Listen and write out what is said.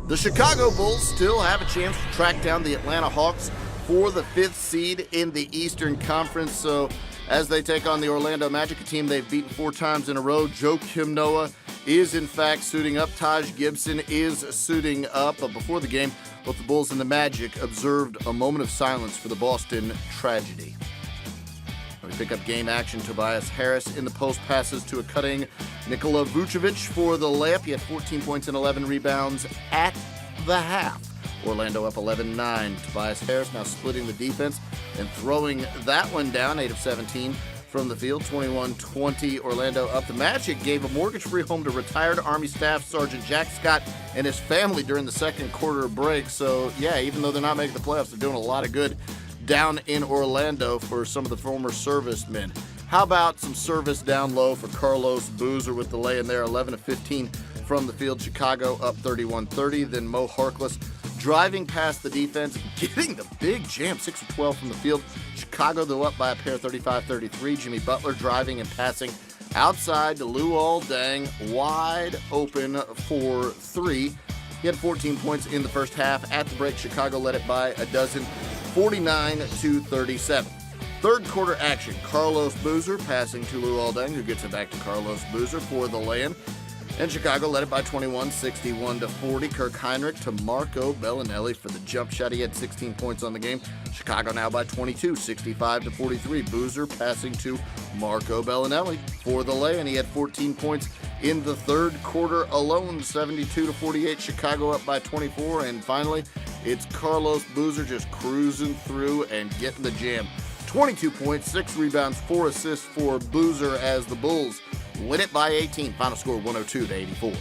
The Chicago Bulls still have a chance to track down the Atlanta Hawks for the 5th seed in the Eastern Conference. So as they take on the Orlando Magic, a team they've beaten 4 times in a row, Joakim Noah is in fact suiting up. Taj Gibson is suiting up. But before the game, both the Bulls and the Magic observed a moment of silence for the Boston tragedy. We pick up game action. Tobias Harris in the post passes to a cutting Nikola Vucevic for the layup. He had 14 points and 11 rebounds at the half. Orlando up 11-9. Tobias Harris now splitting the defense and throwing that one down, 8 of 17 from the field, 21-20. Orlando up. The Magic gave a mortgage-free home to retired Army Staff Sergeant Jack Scott and his family during the second quarter break. So, yeah, even though they're not making the playoffs, they're doing a lot of good down in Orlando for some of the former servicemen. How about some service down low for Carlos Boozer with the lay in there, 11 of 15 from the field. Chicago up 31-30. Then Mo Harkless driving past the defense, getting the big jam, 6 of 12 from the field. Chicago, though, up by a pair, 35-33. Jimmy Butler driving and passing outside to Luol Deng, wide open for 3. He had 14 points in the first half. At the break, Chicago led it by a dozen, 49-37. Third quarter action. Carlos Boozer passing to Luol Deng, who gets it back to Carlos Boozer for the lay-in. And Chicago led it by 21, 61-40. Kirk Heinrich to Marco Bellinelli for the jump shot. He had 16 points on the game. Chicago now by 22, 65-43. Boozer passing to Marco Bellinelli for the lay, and he had 14 points in the third quarter alone, 72-48. Chicago up by 24. And finally, it's Carlos Boozer just cruising through and getting the jam. 22 points, 6 rebounds, 4 assists for Boozer as the Bulls win it by 18. Final score 102-84.